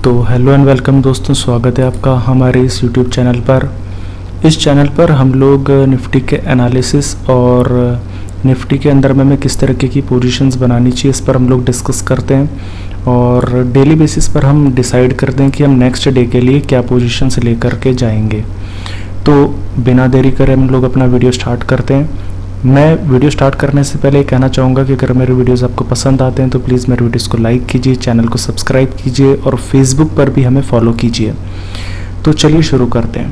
तो hello and welcome दोस्तों, स्वागत है आपका हमारे इस यूट्यूब चैनल पर। इस चैनल पर हम लोग निफ्टी के एनालिसिस और निफ्टी के अंदर में किस तरीके की पोजीशंस बनानी चाहिए इस पर हम लोग डिस्कस करते हैं और डेली बेसिस पर हम डिसाइड करते हैं कि हम नेक्स्ट डे के लिए क्या पोजीशंस लेकर के जाएंगे। तो बिना देरी करे हम लोग अपना वीडियो स्टार्ट करते हैं। मैं वीडियो स्टार्ट करने से पहले कहना चाहूँगा कि अगर मेरे वीडियोस आपको पसंद आते हैं तो प्लीज़ मेरे वीडियोस को लाइक कीजिए, चैनल को सब्सक्राइब कीजिए और फेसबुक पर भी हमें फॉलो कीजिए। तो चलिए शुरू करते हैं।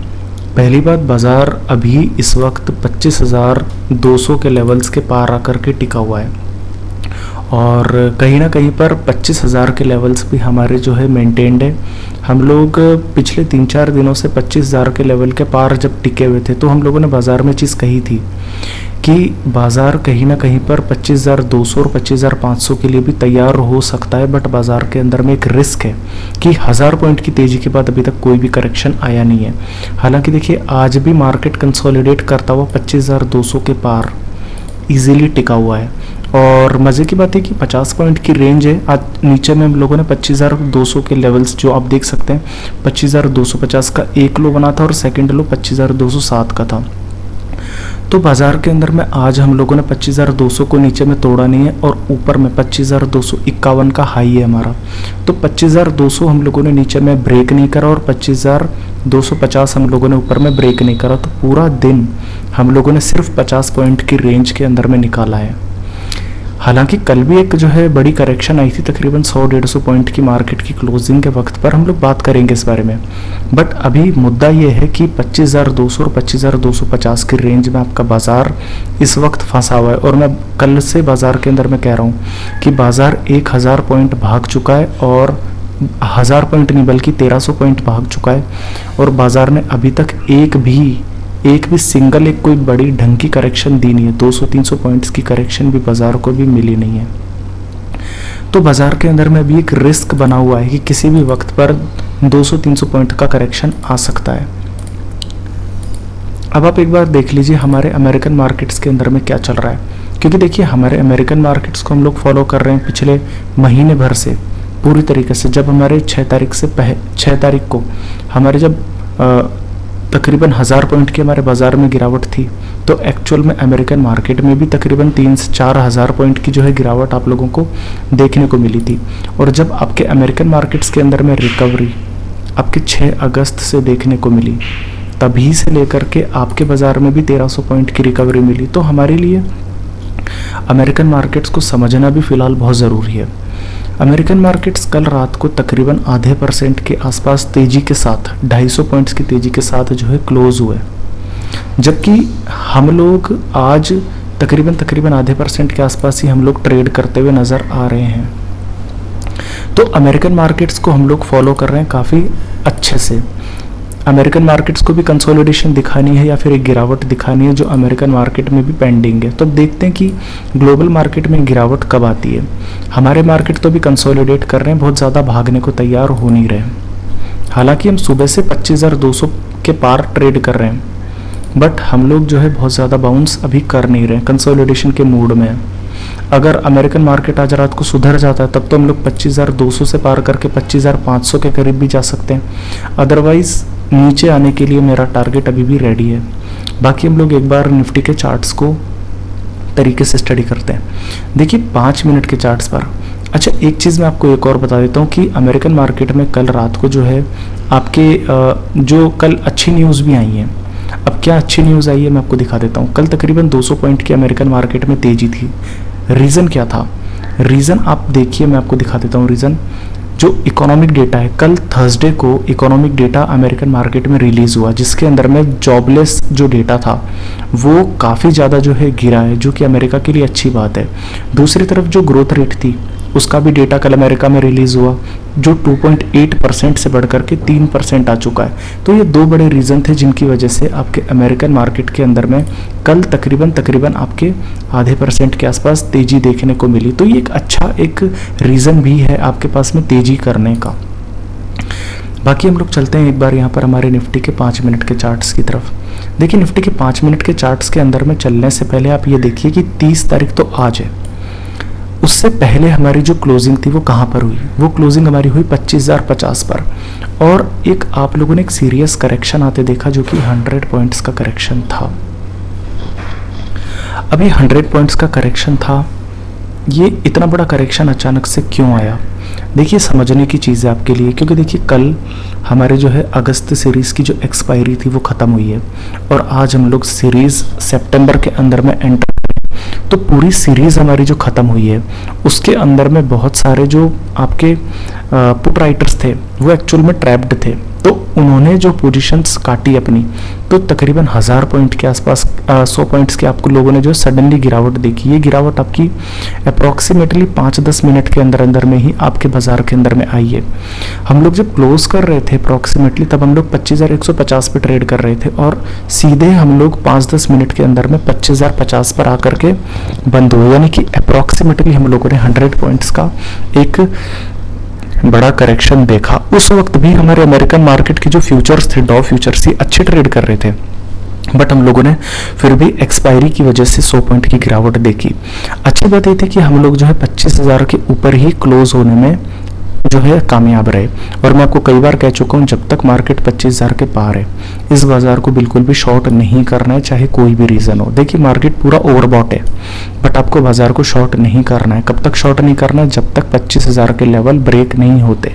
पहली बात, बाज़ार अभी इस वक्त 25,200 के लेवल्स के पार आकर के टिका हुआ है और कहीं ना कहीं पर 25,000 के लेवल्स भी हमारे जो है मेंटेन्ड है। हम लोग पिछले 3-4 दिनों से 25,000 के लेवल के पार जब टिके हुए थे तो हम लोगों ने बाज़ार में चीज़ कही थी कि बाज़ार कहीं ना कहीं पर 25,200 और 25,500 के लिए भी तैयार हो सकता है, बट बाज़ार के अंदर में एक रिस्क है कि 1000 पॉइंट की तेज़ी के बाद अभी तक कोई भी करेक्शन आया नहीं है। हालांकि देखिए, आज भी मार्केट कंसोलिडेट करता हुआ 25,200 के पार इजीली टिका हुआ है और मज़े की बात है कि 50 पॉइंट की रेंज है। आज नीचे में हम लोगों ने 25,200 के लेवल्स जो आप देख सकते हैं, 25,250 का एक लो बना था और सेकंड लो 25,207 का था। तो बाज़ार के अंदर में आज हम लोगों ने 25,200 को नीचे में तोड़ा नहीं है और ऊपर में 25,251 का हाई है हमारा। तो 25,200 हम लोगों ने नीचे में ब्रेक नहीं करा और 25,250 हम लोगों ने ऊपर में ब्रेक नहीं करा। तो पूरा दिन हम लोगों ने सिर्फ 50 पॉइंट की रेंज के अंदर में निकाला है। हालांकि कल भी एक जो है बड़ी करेक्शन आई थी, तकरीबन 100-150 पॉइंट की मार्केट की क्लोजिंग के वक्त पर। हम लोग बात करेंगे इस बारे में, बट अभी मुद्दा ये है कि 25,200 और 25,250 की रेंज में आपका बाज़ार इस वक्त फंसा हुआ है। और मैं कल से बाज़ार के अंदर में कह रहा हूँ कि बाज़ार 1,000 पॉइंट भाग चुका है और 1000 पॉइंट नहीं बल्कि 1,300 पॉइंट भाग चुका है और बाज़ार ने अभी तक एक भी सिंगल एक कोई बड़ी ढंग की करेक्शन दी नहीं है। 200-300 पॉइंट्स की करेक्शन भी बाज़ार को भी मिली नहीं है। तो बाज़ार के अंदर में भी एक रिस्क बना हुआ है कि किसी भी वक्त पर 200-300 पॉइंट का करेक्शन आ सकता है। अब आप एक बार देख लीजिए हमारे अमेरिकन मार्केट्स के अंदर में क्या चल रहा है, क्योंकि देखिए हमारे अमेरिकन मार्केट्स को हम लोग फॉलो कर रहे हैं पिछले महीने भर से पूरी तरीके से। जब हमारे 6 तारीख को हमारे जब तकरीबन 1000 पॉइंट की हमारे बाज़ार में गिरावट थी, तो एक्चुअल में अमेरिकन मार्केट में भी तकरीबन 3 से 4 हज़ार पॉइंट की जो है गिरावट आप लोगों को देखने को मिली थी। और जब आपके अमेरिकन मार्केट्स के अंदर में रिकवरी आपके 6 अगस्त से देखने को मिली, तभी से लेकर के आपके बाज़ार में भी 1,300 पॉइंट की रिकवरी मिली। तो हमारे लिए अमेरिकन मार्केट्स को समझना भी फ़िलहाल बहुत ज़रूरी है। अमेरिकन मार्केट्स कल रात को तकरीबन आधे % के आसपास तेज़ी के साथ 250 पॉइंट्स की तेज़ी के साथ जो है क्लोज हुए, जबकि हम लोग आज तकरीबन आधे % के आसपास ही हम लोग ट्रेड करते हुए नज़र आ रहे हैं। तो अमेरिकन मार्केट्स को हम लोग फॉलो कर रहे हैं काफ़ी अच्छे से। अमेरिकन मार्केट्स को भी कंसोलिडेशन दिखानी है या फिर एक गिरावट दिखानी है जो अमेरिकन मार्केट में भी पेंडिंग है। तो अब देखते हैं कि ग्लोबल मार्केट में गिरावट कब आती है। हमारे मार्केट तो भी कंसोलिडेट कर रहे हैं, बहुत ज़्यादा भागने को तैयार हो नहीं रहे हैं। हालांकि हम सुबह से 25,200 के पार ट्रेड कर रहे हैं, बट हम लोग जो है बहुत ज़्यादा बाउंस अभी कर नहीं रहे हैं, कंसोलिडेशन के मूड में है। अगर अमेरिकन मार्केट आज रात को सुधर जाता है तब तो हम लोग 25,200 से पार करके 25,500 के करीब भी जा सकते हैं। अदरवाइज़ नीचे आने के लिए मेरा टारगेट अभी भी रेडी है। बाकी हम लोग एक बार निफ्टी के चार्ट्स को तरीके से स्टडी करते हैं। देखिए 5 मिनट के चार्ट्स पर, अच्छा एक चीज़ मैं आपको एक और बता देता हूँ कि अमेरिकन मार्केट में कल रात को जो है आपके जो कल अच्छी न्यूज़ भी आई हैं। अब क्या अच्छी न्यूज़ आई है मैं आपको दिखा देता हूँ। कल तकरीबन 200 पॉइंट की अमेरिकन मार्केट में तेज़ी थी। रीज़न क्या था? रीज़न आप देखिए, मैं आपको दिखा देता हूँ रीज़न। जो इकोनॉमिक डेटा है, कल थर्सडे को इकोनॉमिक डेटा अमेरिकन मार्केट में रिलीज़ हुआ, जिसके अंदर में जॉबलेस जो डेटा था वो काफ़ी ज़्यादा जो है गिरा है, जो कि अमेरिका के लिए अच्छी बात है। दूसरी तरफ जो ग्रोथ रेट थी उसका भी डेटा कल अमेरिका में रिलीज़ हुआ, जो 2.8% से बढ़कर के 3% आ चुका है। तो ये 2 बड़े रीज़न थे जिनकी वजह से आपके अमेरिकन मार्केट के अंदर में कल तकरीबन आपके आधे % के आसपास तेज़ी देखने को मिली। तो ये एक अच्छा एक रीज़न भी है आपके पास में तेज़ी करने का। बाकी हम लोग चलते हैं एक बार यहाँ पर हमारे निफ्टी के 5 मिनट के चार्ट्स की तरफ। देखिए निफ्टी के 5 मिनट के चार्ट्स के अंदर में चलने से पहले आप ये देखिए कि 30 तारीख तो आज है, उससे पहले हमारी जो क्लोजिंग थी वो कहाँ पर हुई, वो क्लोजिंग हमारी हुई 25,050 पर, और एक आप लोगों ने एक सीरियस करेक्शन आते देखा जो कि 100 पॉइंट्स का करेक्शन था। अब ये 100 पॉइंट्स का करेक्शन था, ये इतना बड़ा करेक्शन अचानक से क्यों आया? देखिए समझने की चीज़ है आपके लिए, क्योंकि देखिए कल हमारे जो है अगस्त सीरीज़ की जो एक्सपायरी थी वो ख़त्म हुई है, और आज हम लोग सीरीज़ सितंबर के अंदर में एंटर, तो पूरी सीरीज़ हमारी जो ख़त्म हुई है उसके अंदर में बहुत सारे जो आपके पुट राइटर्स थे वो एक्चुअल में ट्रैप्ड थे, तो उन्होंने जो पोजीशंस काटी अपनी, तो तकरीबन 1000 पॉइंट के आसपास 100 पॉइंट्स के आपको लोगों ने जो सडनली गिरावट देखी। ये गिरावट आपकी अप्रॉक्सीमेटली 5-10 मिनट के अंदर अंदर में ही आपके बाजार के अंदर में आई है। हम लोग जब क्लोज कर रहे थे अप्रॉक्सीमेटली, तब हम लोग 25,150 पे ट्रेड कर रहे थे, और सीधे हम लोग 5-10 मिनट के अंदर में 25,050 पर आकर के बंद हुए, यानी कि अप्रॉक्सीमेटली हम लोगों ने 100 पॉइंट्स का एक बड़ा करेक्शन देखा। उस वक्त भी हमारे अमेरिकन मार्केट के जो फ्यूचर्स थे, डॉ फ्यूचर्स, ही अच्छे ट्रेड कर रहे थे, बट हम लोगों ने फिर भी एक्सपायरी की वजह से 100 पॉइंट की गिरावट देखी। अच्छी बात ये थी कि हम लोग जो है 25,000 के ऊपर ही क्लोज होने में जो है कामयाब रहे, और मैं आपको कई बार कह चुका हूँ, जब तक मार्केट 25,000 के पार है इस बाजार को बिल्कुल भी शॉर्ट नहीं करना है, चाहे कोई भी रीज़न हो। देखिए मार्केट पूरा ओवरबॉट है, बट आपको बाजार को शॉर्ट नहीं करना है। कब तक शॉर्ट नहीं करना है? जब तक 25,000 के लेवल ब्रेक नहीं होते।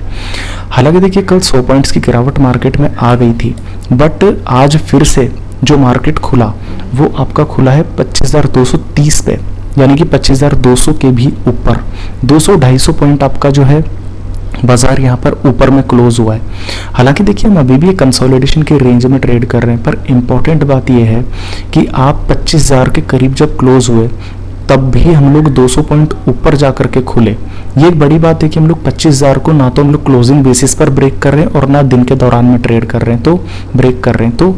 हालांकि देखिए कल 100 पॉइंट्स की गिरावट मार्केट में आ गई थी, बट आज फिर से जो मार्केट खुला वो आपका खुला है 25,230 पे, यानी कि 25,200 के भी ऊपर 200-250 पॉइंट आपका जो है बाजार यहाँ पर ऊपर में क्लोज हुआ है। हालांकि देखिए हम अभी भी कंसोलिडेशन के रेंज में ट्रेड कर रहे हैं, पर इम्पॉर्टेंट बात यह है कि आप 25,000 के करीब जब क्लोज हुए तब भी हम लोग 200 पॉइंट ऊपर जाकर के खुले। ये एक बड़ी बात है कि हम लोग 25,000 को ना तो हम लोग क्लोजिंग बेसिस पर ब्रेक कर रहे हैं और ना दिन के दौरान में ट्रेड कर रहे हैं, तो ब्रेक कर रहे हैं। तो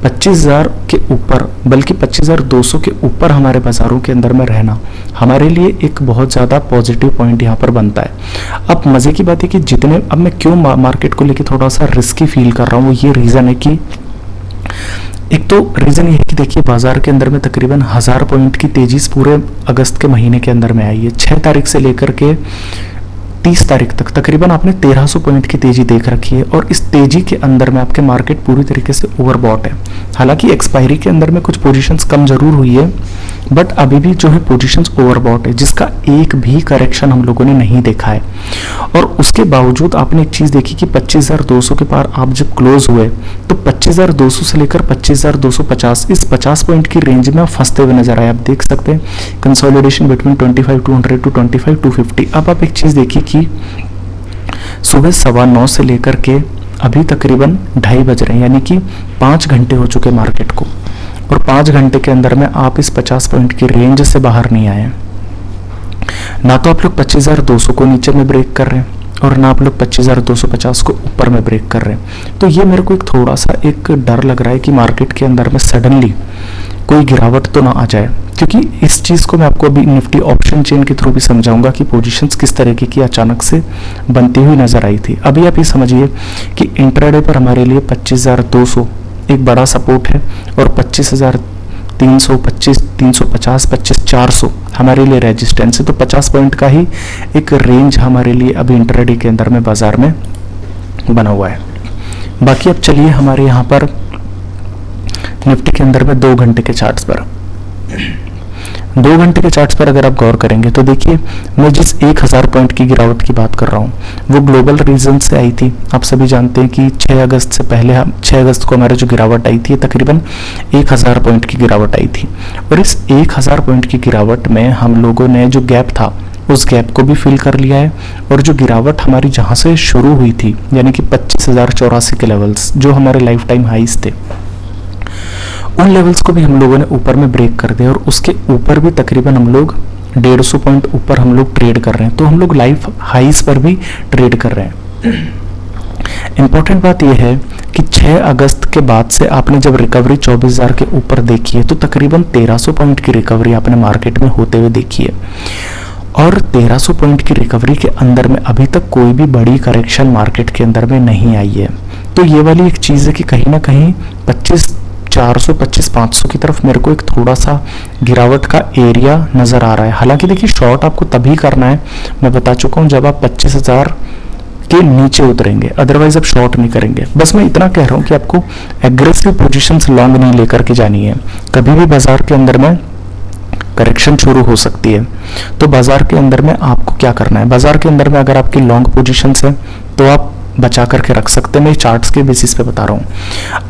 25,000 के ऊपर, बल्कि 25,200 के ऊपर हमारे बाजारों के अंदर में रहना हमारे लिए एक बहुत ज़्यादा पॉजिटिव पॉइंट यहाँ पर बनता है। अब मज़े की बात है कि जितने, अब मैं क्यों मार्केट को लेकर थोड़ा सा रिस्की फील कर रहा हूँ, वो ये रीज़न है कि एक तो रीज़न ये है कि देखिए बाजार के अंदर में तकरीबन 1000 पॉइंट की तेजी पूरे अगस्त के महीने के अंदर में आई है। 6 तारीख से लेकर के 30 तारीख तक तकरीबन आपने 1300 पॉइंट की तेजी देख रखी है, और इस तेजी के अंदर में आपके मार्केट पूरी तरीके से ओवरबॉट है। हालांकि एक्सपायरी के अंदर में कुछ पोजीशंस कम जरूर हुई है, बट अभी भी जो है पोजीशंस ओवरबॉट है, जिसका एक भी करेक्शन हम लोगों ने नहीं देखा है। और उसके बावजूद आपने एक चीज़ देखी कि 25,200 के पार आप जब क्लोज हुए तो 25,200 से लेकर 25,250 इस 50 पॉइंट की रेंज में आप फंसते हुए नजर आए। आप देख सकते हैं कंसोलिडेशन बिटवीन 25,200 टू 25,250। अब आप एक चीज़ देखिए कि सुबह 9:15 से लेकर के अभी तकरीबन 2:30 बज रहे हैं, यानी कि 5 घंटे हो चुके मार्केट को, और 5 घंटे के अंदर में आप इस 50 पॉइंट की रेंज से बाहर नहीं आए। ना तो आप लोग 25,200 को नीचे में ब्रेक कर रहे हैं, और ना आप लोग 25,250 को ऊपर में ब्रेक कर रहे हैं। तो ये मेरे को एक थोड़ा सा एक डर लग रहा है कि मार्केट के अंदर में सडनली कोई गिरावट तो ना आ जाए, क्योंकि इस चीज़ को मैं आपको अभी निफ्टी ऑप्शन चेन के थ्रू भी समझाऊंगा कि पोजीशंस किस तरीके की अचानक से बनती हुई नजर आई थी। अभी आप ये समझिए कि इंट्राडे पर हमारे लिए 25,200 एक बड़ा सपोर्ट है, और 25,300, 25,350, 25,400 हमारे लिए रेजिस्टेंस है। तो 50 पॉइंट का ही एक रेंज हमारे लिए अभी इंट्राडे के अंदर में बाजार में बना हुआ है। बाकी अब चलिए हमारे यहाँ पर निफ्टी के अंदर में 2 घंटे के चार्ट्स पर 2 घंटे के चार्ट्स पर अगर आप गौर करेंगे तो देखिए मैं जिस 1000 पॉइंट की गिरावट की बात कर रहा हूँ वो ग्लोबल रीजन से आई थी। आप सभी जानते हैं कि 6 अगस्त से पहले 6 अगस्त को हमारे जो गिरावट आई थी तकरीबन 1000 पॉइंट की गिरावट आई थी, और इस 1000 पॉइंट की गिरावट में हम लोगों ने जो गैप था उस गैप को भी फिल कर लिया है, और जो गिरावट हमारी जहाँ से शुरू हुई थी यानी कि 25,084 के लेवल्स जो हमारे लाइफ टाइम हाइस थे, उन लेवल्स को भी हम लोगों ने ऊपर में ब्रेक कर दिया, और उसके ऊपर भी तकरीबन हम लोग 150 पॉइंट ऊपर हम लोग ट्रेड कर रहे हैं। तो हम लोग लाइफ हाइस पर भी ट्रेड कर रहे हैं। इंपॉर्टेंट बात यह है कि 6 अगस्त के बाद से आपने जब रिकवरी 24,000 के ऊपर देखी है तो तकरीबन 1300 पॉइंट की रिकवरी आपने मार्केट में होते हुए देखी है, और 1300 पॉइंट की रिकवरी के अंदर में अभी तक कोई भी बड़ी करेक्शन मार्केट के अंदर में नहीं आई है। तो ये वाली एक चीज़ है कि कहीं ना कहीं 425-500 की तरफ मेरे को एक थोड़ा सा गिरावट का एरिया नजर आ रहा है। हालांकि देखिए शॉर्ट आपको तभी करना है, मैं बता चुका हूं, जब आप 25,000 के नीचे उतरेंगे, अदरवाइज आप शॉर्ट नहीं करेंगे। बस मैं इतना कह रहा हूं कि आपको एग्रेसिव पोजीशंस लॉन्ग नहीं लेकर के जानी है। कभी भी बाजार के अंदर में करेक्शन शुरू हो सकती है, तो बाजार के अंदर में आपको क्या करना है, बाजार के अंदर में अगर आपकी लॉन्ग पोजीशंस है तो आप बचा करके रख सकते हैं। मैं चार्ट्स के बेसिस पे बता रहा हूँ।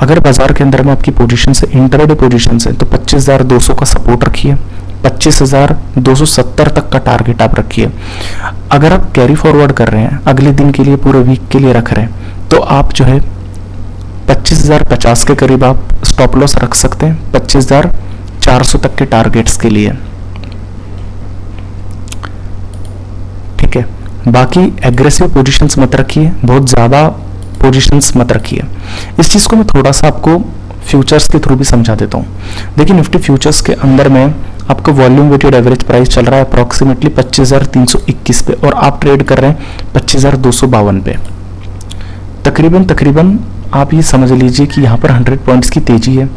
अगर बाजार के अंदर में आपकी पोजीशन है, इंटरडे पोजीशन है, तो 25,200 का सपोर्ट रखिए, 25,270 तक का टारगेट आप रखिए। अगर आप कैरी फॉरवर्ड कर रहे हैं, अगले दिन के लिए, पूरे वीक के लिए रख रहे हैं, तो आप जो है 25,050 के करीब आप स्टॉप लॉस रख सकते हैं, 25,400 तक के टारगेट्स के लिए। ठीक है, बाकी एग्रेसिव पोजीशंस मत रखिए, बहुत ज़्यादा पोजीशंस मत रखिए। इस चीज़ को मैं थोड़ा सा आपको फ्यूचर्स के थ्रू भी समझा देता हूँ। देखिए निफ्टी फ्यूचर्स के अंदर में आपका वॉल्यूम वेटेड एवरेज प्राइस चल रहा है अप्रॉक्सीमेटली 25,321 पे, और आप ट्रेड कर रहे हैं 25,252 पे। तकरीबन आप ये समझ लीजिए कि यहाँ पर 100 पॉइंट्स की तेजी है।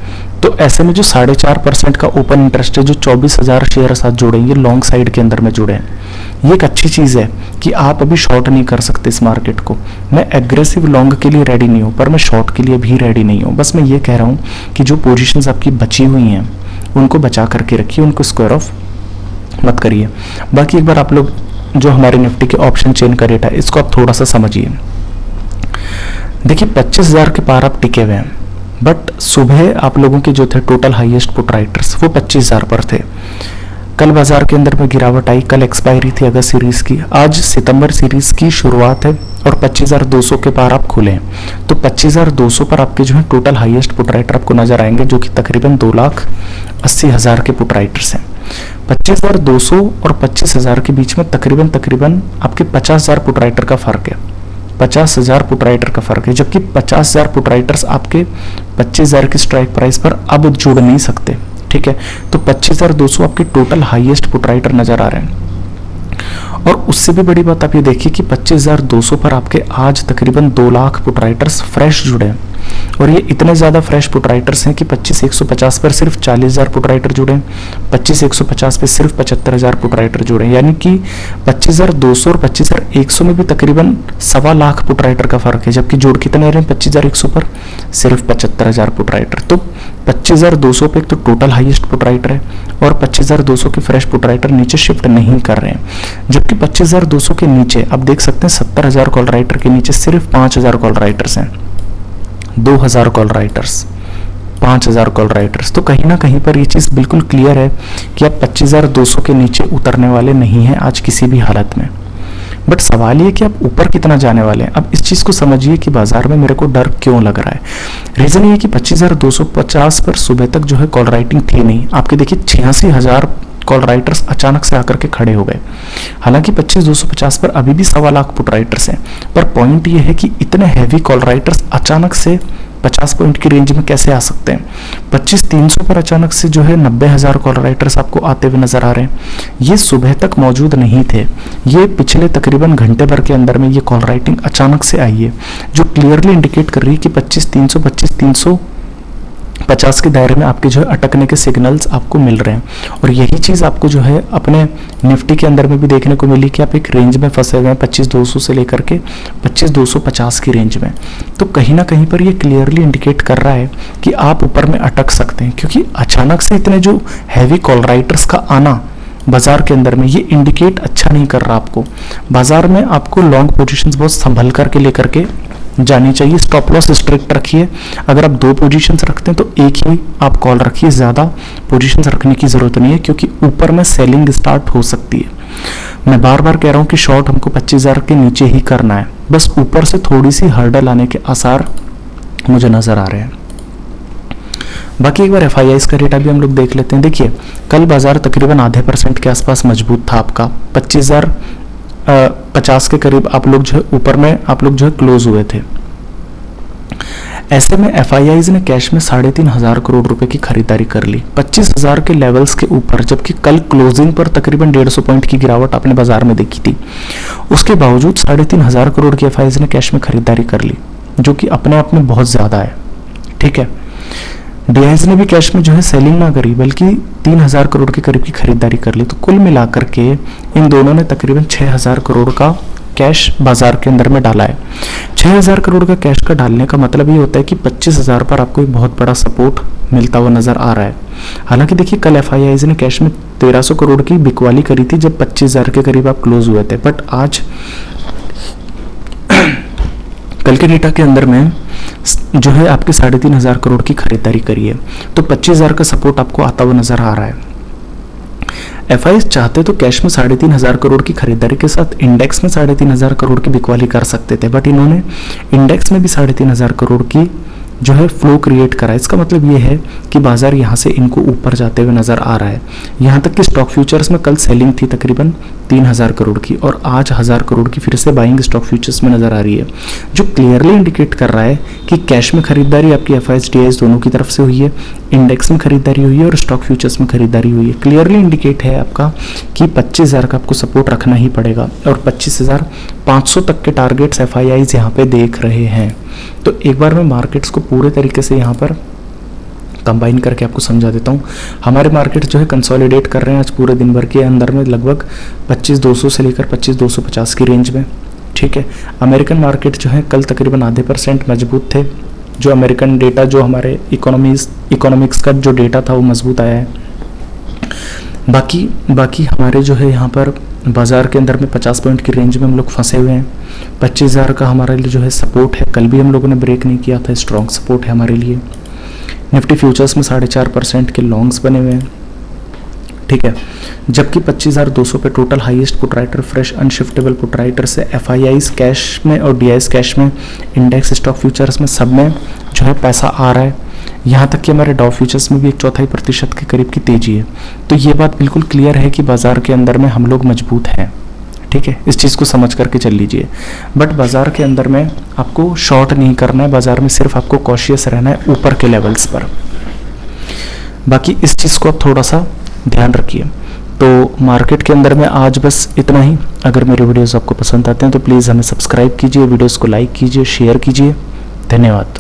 तो ऐसे में जो 4.5% का ओपन इंटरेस्ट है, जो 24,000 शेयर साथ जुड़े, ये लॉन्ग साइड के अंदर में जुड़े हैं। ये एक अच्छी चीज़ है कि आप अभी शॉर्ट नहीं कर सकते इस मार्केट को। मैं एग्रेसिव लॉन्ग के लिए रेडी नहीं हूँ, पर मैं शॉर्ट के लिए भी रेडी नहीं हूँ। बस मैं ये कह रहा हूँ कि जो पोजीशंस आपकी बची हुई हैं उनको बचा करके रखिए, उनको स्क्वायर ऑफ मत करिए। बाकी एक बार आप लोग जो हमारे निफ्टी के ऑप्शन चेन का रेट है, इसको आप थोड़ा सा समझिए। देखिए 25,000 के पार आप टिके हुए हैं, बट सुबह आप लोगों के जो थे टोटल हाईएस्ट पुट राइटर्स वो 25,000 पर थे। कल बाजार के अंदर में गिरावट आई, कल एक्सपायरी थी अगस्त सीरीज की, आज सितंबर सीरीज की शुरुआत है और 25,200 के पार आप खुले हैं। तो 25,200 पर आपके जो है टोटल हाईएस्ट पुट राइटर आपको नजर आएंगे, जो कि तकरीबन 2,80,000 के पुट राइटर्स हैं। 25,200 और 25,000 के बीच में तकरीबन आपके 50,000 पुट राइटर का फर्क है, 50,000 पुट राइटर का फर्क है, जबकि 50,000 पुट राइटर्स आपके 25,000 की स्ट्राइक प्राइस पर अब जुड़ नहीं सकते। ठीक है, तो 25,200 आपके टोटल हाईएस्ट पुट राइटर नजर आ रहे हैं। और उससे भी बड़ी बात आप ये देखिए कि 25,200 पर आपके आज तकरीबन 2 लाख पुट राइटर्स फ्रेश जुड़े हैं, और ये इतने ज़्यादा फ्रेश पुट राइटर्स हैं कि 25,150 पर सिर्फ 40,000 पुट राइटर जुड़े हैं, 25,150 पे सिर्फ 75,000 पुट राइटर जुड़े हैं। यानी कि 25,200 और 25,100 में भी तकरीबन 1.25 लाख पुट राइटर का फर्क है, जबकि जोड़ कितने रहे हैं 25,100 पर सिर्फ 75,000 पुट राइटर। तो 25,200 पे एक तो टोटल हाईएस्ट पुट राइटर है, और 25,200 के फ्रेश पुट राइटर नीचे शिफ्ट नहीं कर रहे हैं, जबकि 25,200 के नीचे आप देख सकते हैं 70,000 कॉल राइटर के नीचे सिर्फ 5,000 कॉल राइटर्स हैं, 2,000 कॉल राइटर्स, 5,000 कॉल राइटर्स। तो कहीं ना कहीं पर ये चीज़ बिल्कुल क्लियर है कि आप 25,200 के नीचे उतरने वाले नहीं हैं आज किसी भी हालत में। बट सवाल ये कि आप ऊपर कितना जाने वाले हैं। अब इस चीज़ को समझिए कि बाजार में मेरे को डर क्यों लग रहा है। रीज़न ये कि 25,250 पर सुबह तक जो है कॉल राइटिंग थी नहीं। आपके देखिए 86,000 कॉल राइटर्स अचानक से आकर के खड़े हो गए। हालांकि 25,250 पर अभी भी 1.25 लाख पुट राइटर्स हैं, पर पॉइंट ये है कि इतने हैवी कॉल राइटर्स अचानक से 50 पॉइंट की रेंज में कैसे आ सकते हैं। 25,300 पर अचानक से जो है 90,000 कॉल राइटर्स आपको आते हुए नजर आ रहे हैं। ये सुबह तक मौजूद नहीं थे, ये पिछले तकरीबन घंटे भर के अंदर में ये कॉल राइटिंग अचानक से आई है, जो क्लियरली इंडिकेट कर रही है कि 25,350 के दायरे में आपके जो है अटकने के सिग्नल्स आपको मिल रहे हैं। और यही चीज़ आपको जो है अपने निफ्टी के अंदर में भी देखने को मिली कि आप एक रेंज में फंसे हुए हैं 25,200 से लेकर के 25,250 की रेंज में। तो कहीं ना कहीं पर ये क्लियरली इंडिकेट कर रहा है कि आप ऊपर में अटक सकते हैं, क्योंकि अचानक से इतने जो हैवी कॉल राइटर्स का आना बाजार के अंदर में ये इंडिकेट अच्छा नहीं कर रहा आपको। बाजार में आपको लॉन्ग पोजीशंस बहुत संभल करके लेकर के जानी चाहिए। स्टॉप लॉस स्ट्रिक्ट रखिए। अगर आप 2 पोजीशंस रखते हैं तो एक ही आप कॉल रखिए, ज़्यादा पोजीशंस रखने की ज़रूरत नहीं है, क्योंकि ऊपर में सेलिंग स्टार्ट हो सकती है। मैं बार बार कह रहा हूँ कि शॉर्ट हमको 25,000 के नीचे ही करना है, बस ऊपर से थोड़ी सी हर्डल आने के आसार मुझे नज़र आ रहे हैं। बाकी एक बार FIIs का रेट अभी हम लोग देख लेते हैं। देखिए कल बाजार तकरीबन आधे % के आसपास मजबूत था आपका, 25,050 के करीब आप लोग जो है ऊपर में आप लोग जो है क्लोज हुए थे। ऐसे में FIIs ने कैश में 3,500 करोड़ रुपए की खरीदारी कर ली 25,000 के लेवल्स के ऊपर, जबकि कल क्लोजिंग पर तकरीबन 150 पॉइंट की गिरावट आपने बाजार में देखी थी। उसके बावजूद 3,500 करोड़ की FIIs ने कैश में खरीदारी कर ली, जो कि अपने आप में बहुत ज़्यादा है। ठीक है, डीआईज ने भी कैश में जो है सेलिंग ना करी, बल्कि 3000 करोड़ के करीब की खरीदारी कर ली। तो कुल मिलाकर के इन दोनों ने तकरीबन 6000 करोड़ का कैश बाजार के अंदर में डाला है। 6000 करोड़ का कैश का डालने का मतलब ये होता है कि 25,000 पर आपको एक बहुत बड़ा सपोर्ट मिलता हुआ नजर आ रहा है। हालांकि देखिए कल एफआईआईज ने कैश में 1300 करोड़ की बिकवाली करी थी जब 25,000 के करीब आप क्लोज हुए थे, बट आज कल के डेटा के अंदर में जो है आपके 3500 करोड़ की खरीदारी करी है, तो 25,000 का सपोर्ट आपको आता हुआ नजर आ रहा है। एफआईआई चाहते तो कैश में 3500 करोड़ की खरीदारी के साथ इंडेक्स में 3500 करोड़ की बिकवाली कर सकते थे, बट इन्होंने इंडेक्स में भी 3500 करोड़ की जो है फ्लो क्रिएट करा। इसका मतलब ये है कि बाजार यहाँ से इनको ऊपर जाते हुए नजर आ रहा है। यहाँ तक कि स्टॉक फ्यूचर्स में कल सेलिंग थी तकरीबन 3000 करोड़ की, और आज 1000 करोड़ की फिर से बाइंग स्टॉक फ्यूचर्स में नजर आ रही है, जो क्लियरली इंडिकेट कर रहा है कि कैश में खरीदारी आपकी एफआईआई डीआईज दोनों की तरफ से हुई है, इंडेक्स में खरीदारी हुई है और स्टॉक फ्यूचर्स में खरीदारी हुई है। क्लियरली इंडिकेट है आपका कि 25,000 का आपको सपोर्ट रखना ही पड़ेगा, और 25,500 तक के टारगेट्स एफआईआईज यहाँ पे देख रहे हैं। तो एक बार मैं मार्केट्स को पूरे तरीके से यहाँ पर कंबाइन करके आपको समझा देता हूँ। हमारे मार्केट जो है कंसोलिडेट कर रहे हैं आज पूरे दिन भर के अंदर में लगभग 25,200 से लेकर 25,250 की रेंज में। ठीक है, अमेरिकन मार्केट जो है कल तकरीबन आधे % मजबूत थे। जो अमेरिकन डेटा, जो हमारे इकोनॉमिक्स का जो डेटा था वो मजबूत आया है। बाकी हमारे जो है यहाँ पर बाजार के अंदर में 50 पॉइंट की रेंज में हम लोग फंसे हुए हैं। 25,000 का हमारे लिए जो है सपोर्ट है, कल भी हम लोगों ने ब्रेक नहीं किया था, स्ट्रॉन्ग सपोर्ट है हमारे लिए। निफ्टी फ्यूचर्स में 4.5% के लॉन्ग्स बने हुए हैं। ठीक है, जबकि 25,200 पे total highest put writer, fresh unshiftable put writer से एफआईआईज कैश में और डीआईज कैश में, इंडेक्स स्टॉक फ्यूचर्स में सब में जो है पैसा आ रहा है। यहाँ तक कि हमारे डॉव फ्यूचर्स में भी 1/4% के करीब की तेजी है। तो ये बात बिल्कुल क्लियर है कि बाजार के अंदर में हम लोग मजबूत हैं। ठीक है, इस चीज़ को समझ करके चल लीजिए। बट बाजार के अंदर में आपको शॉर्ट नहीं करना है, बाजार में सिर्फ आपको कॉशियस रहना है ऊपर के लेवल्स पर। बाकी इस चीज़ को आप थोड़ा सा ध्यान रखिए। तो मार्केट के अंदर में आज बस इतना ही। अगर मेरे वीडियोस आपको पसंद आते हैं तो प्लीज़ हमें सब्सक्राइब कीजिए, वीडियोस को लाइक कीजिए, शेयर कीजिए। धन्यवाद।